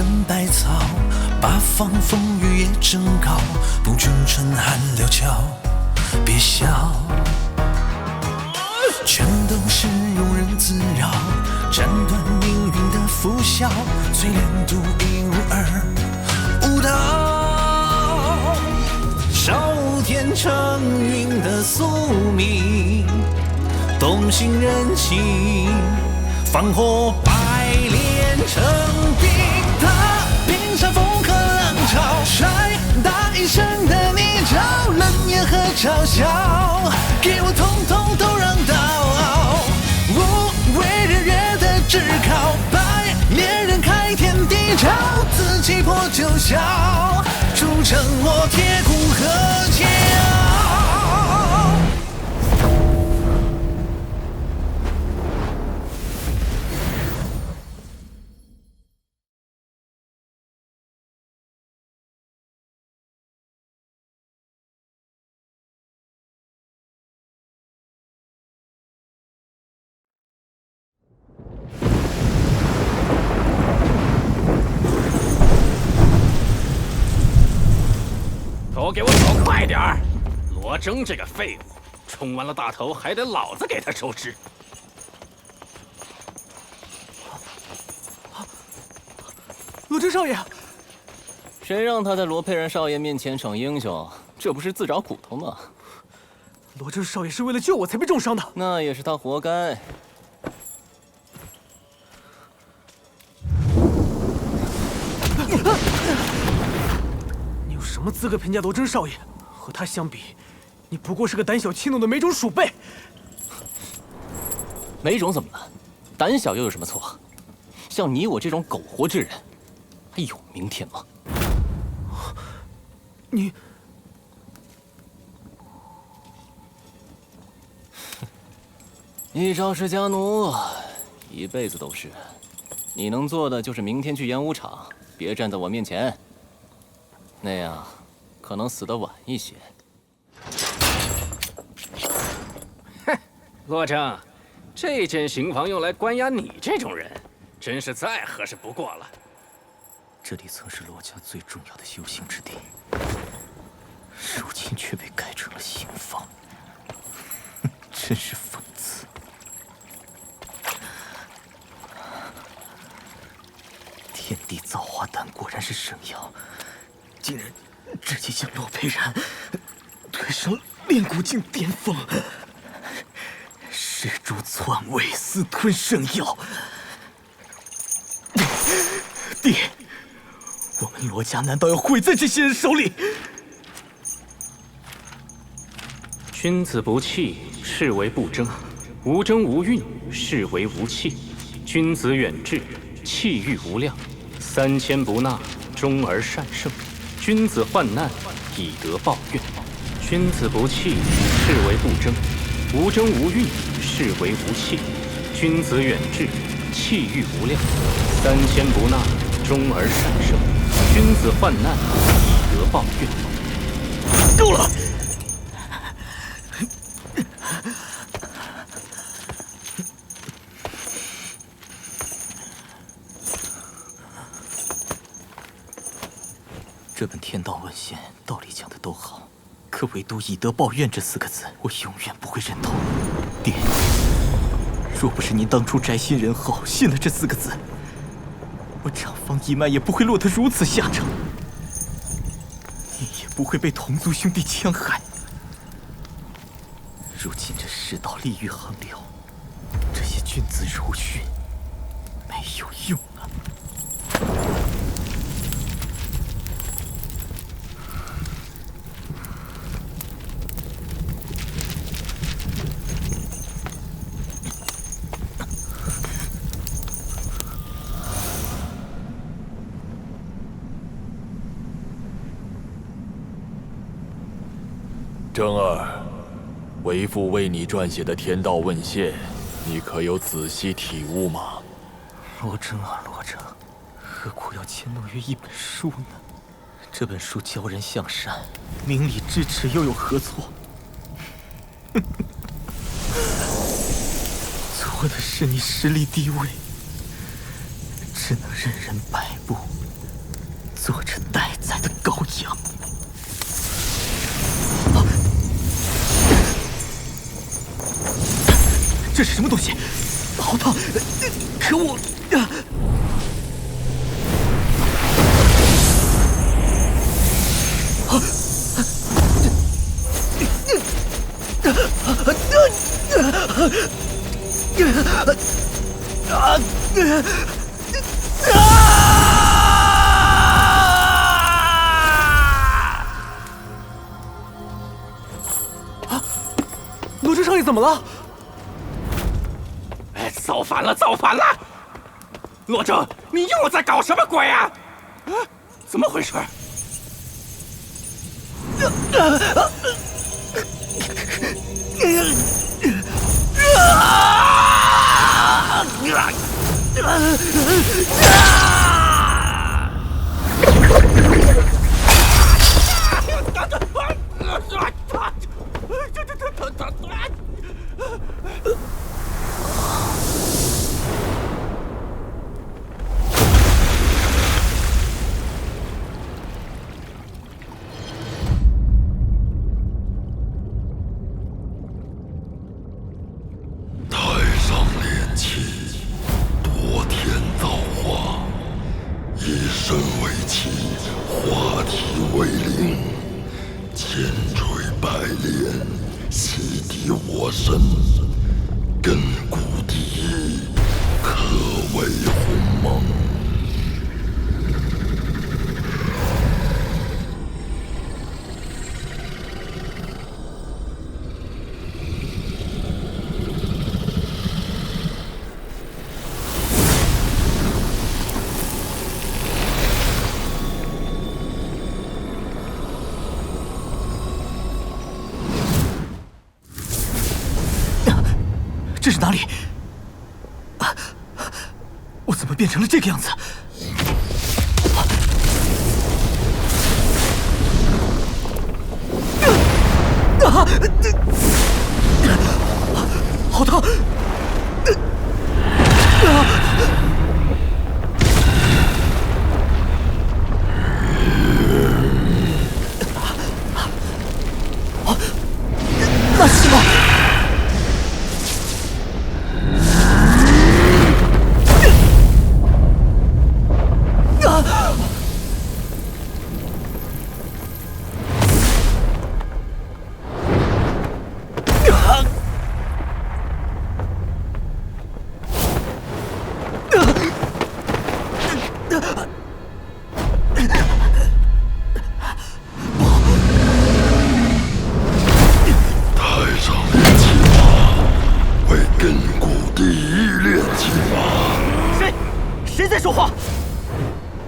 身百草，八方风雨也正高，不惧春寒料峭，别笑，全都是庸人自扰，斩断命运的拂晓，淬炼独一无二，无道，少天成云的宿命，动心人情，放火百炼成冰。他平山风和浪潮，摔打一生的泥沼，冷眼和嘲笑，给我统统都让道。无为日月的炙烤，百炼人开天地朝，自己破九霄，铸成我铁骨和胶。都给我走快点儿！罗征这个废物，冲完了大头还得老子给他收尸。罗征少爷，谁让他在罗佩然少爷面前逞英雄？这不是自找苦头吗？罗征少爷是为了救我才被重伤的，那也是他活该。你有什么资格评价罗征少爷？和他相比，你不过是个胆小怯懦的梅种鼠辈。梅种怎么了？胆小又有什么错？像你我这种苟活之人，还有明天吗？你，一朝是家奴，一辈子都是。你能做的就是明天去演武场，别站在我面前，那样可能死得晚一些。哼，罗征，这间刑房用来关押你这种人，真是再合适不过了。这里曾是罗家最重要的修行之地，如今却被改成了刑房，真是讽刺。天地造化丹果然是圣药，竟然直接将罗佩然推上炼蛊境巅峰，施主篡位，私吞圣药。爹，我们罗家难道要毁在这些人手里？君子不器，是为不争；无争无运，是为无器。君子远志，气欲无量。3000不纳，终而善胜。君子患难，以德报怨。君子不器，是为不争；无争无运，是为无器。君子远志，气欲无量。3000不纳，终而善胜。君子患难，以德报怨。够了！这本天道问献道理讲的都好，可唯独以德报怨这4个字，我永远不会认同。爹，若不是您当初宅心仁厚，信了这4个字，我长房一脉也不会落得如此下场，你也不会被同族兄弟戕害。如今这世道利欲横流，这些君子儒训没有用啊！征儿，为父为你撰写的《天道问献》，你可有仔细体悟吗？罗征啊，罗征，何苦要迁怒于一本书呢？这本书教人向善，明理支持又有何错？错的是你实力低微，只能任人摆布，做着待宰的羔羊。这是什么东西？好烫！可我……罗真少爷怎么了？哎，造反了，造反了！罗征，你又在搞什么鬼啊？啊，怎么回事？太上炼气，多天造化，以身为气，化体为灵，千锤百炼，洗涤我身，亘古第一，可为鸿蒙。这是哪里？我怎么变成了这个样子？好烫！那是什么？太上炼气法为亘古第一炼气法。谁在说话？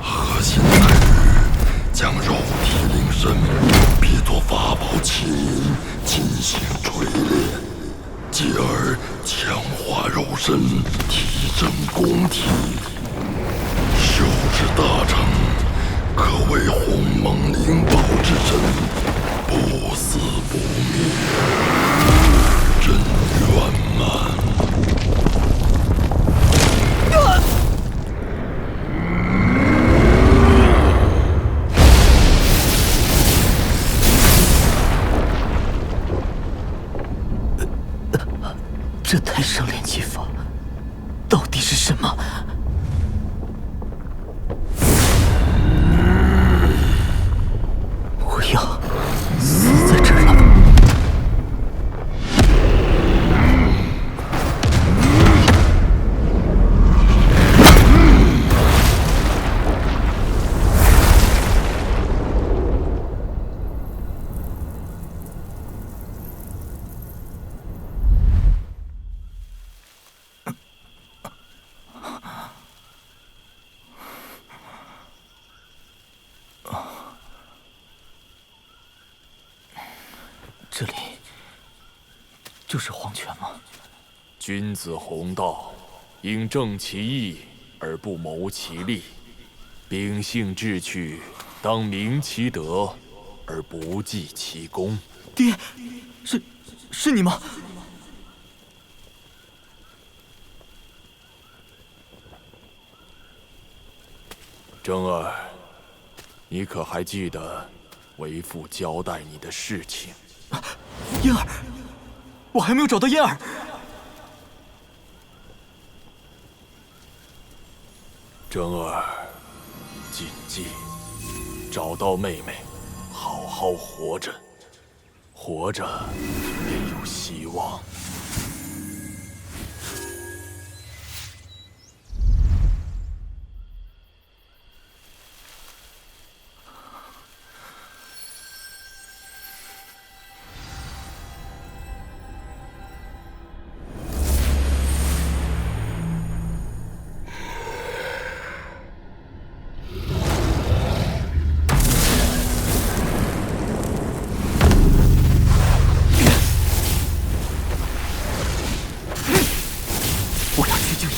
核心在于将肉体灵身比作法宝器皿进行锤炼，继而强化肉身，提升功体。修至大成，可为鸿蒙灵宝之身，不死不灭，真圆满。这太上炼气法到底是什么？我要死在这儿了。这里就是黄泉吗？君子弘道，应正其义而不谋其利；秉性志趣，当明其德而不计其功。爹，是你吗？征儿，你可还记得为父交代你的事情？嫣儿，我还没有找到嫣儿。真儿，谨记，找到妹妹，好好活着，活着便有希望。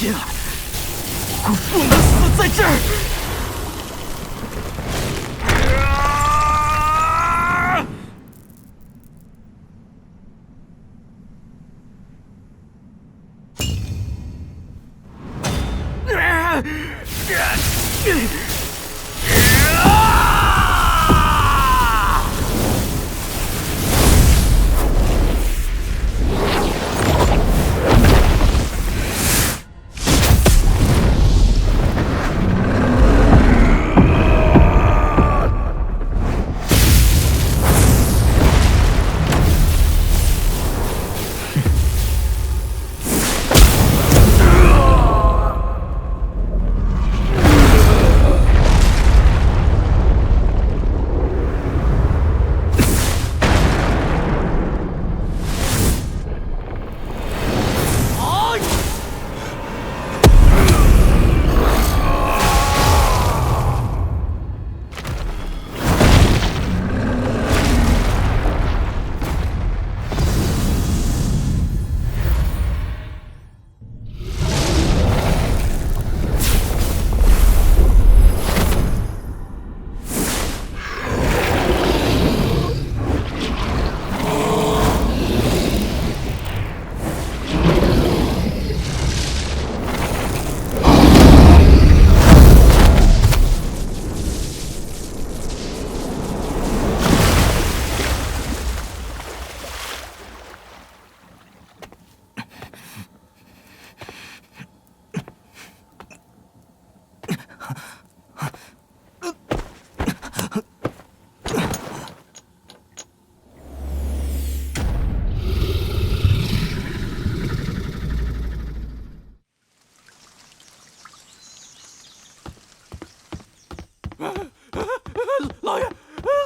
嫣儿，我不能死在这儿！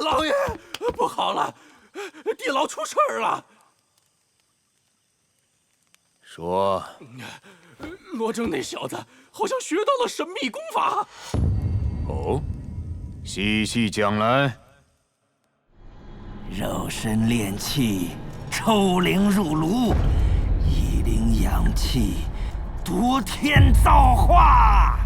老爷，不好了，地牢出事儿了。说，罗征那小子好像学到了神秘功法。哦，细细讲来。肉身炼气，抽灵入炉，以灵养气，夺天造化。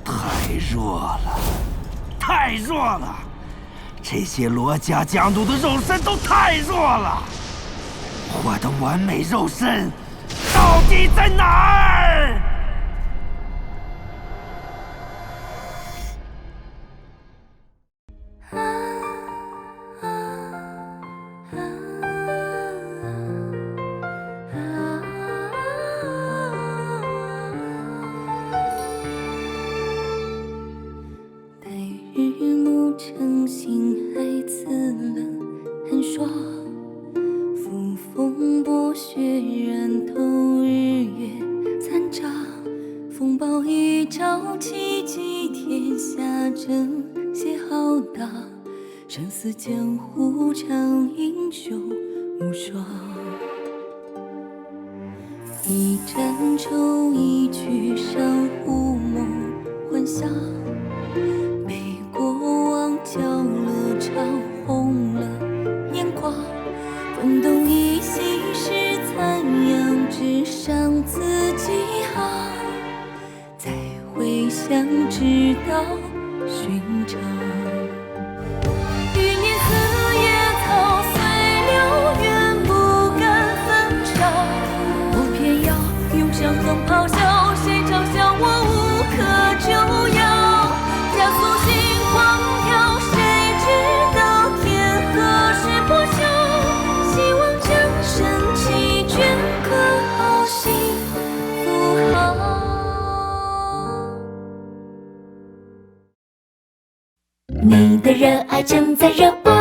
太弱了，太弱了！这些罗家将奴的肉身都太弱了。我的完美肉身到底在哪儿？晨星还刺冷寒霜，扶风剥雪染透日月残渣。风暴一朝气急天下，正邪浩大，生死江湖常英雄无双。一战愁一曲上胡梦幻想，叫了场，红了眼眶，风动一息是残阳，只伤自己行。再回想，直到寻常。余年似野草，随流远不你的热爱正在热播。